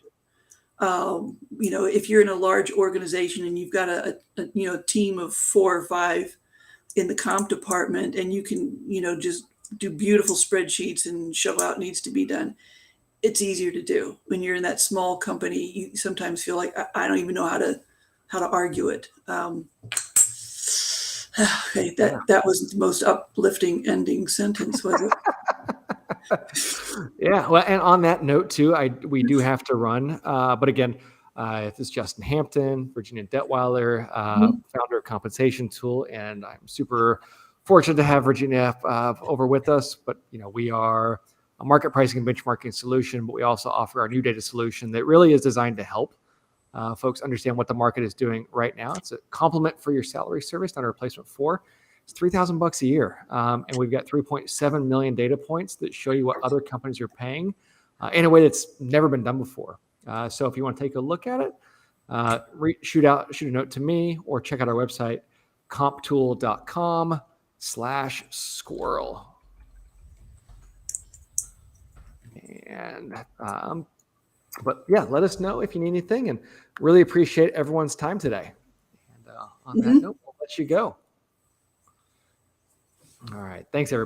If you're in a large organization and you've got a team of 4 or 5 in the comp department, and you can, just do beautiful spreadsheets and show out needs to be done. It's easier to do. When you're in that small company, you sometimes feel like I don't even know how to argue it. Okay, that wasn't the most uplifting ending sentence, was it? Yeah. Well, and on that note too, we do have to run. But again, this is Justin Hampton, Virginia Detweiler, founder of Compensation Tool, and I'm super fortunate to have Virginia over with us. But we are a market pricing and benchmarking solution, but we also offer our new data solution that really is designed to help folks understand what the market is doing right now. It's a complement for your salary service, not a replacement for. It's $3,000 a year, and we've got 3.7 million data points that show you what other companies are paying in a way that's never been done before. So if you want to take a look at it, shoot a note to me or check out our website, comptool.com/squirrel. And but yeah, let us know if you need anything, and really appreciate everyone's time today. And on that note, we'll let you go. All right. Thanks, everybody.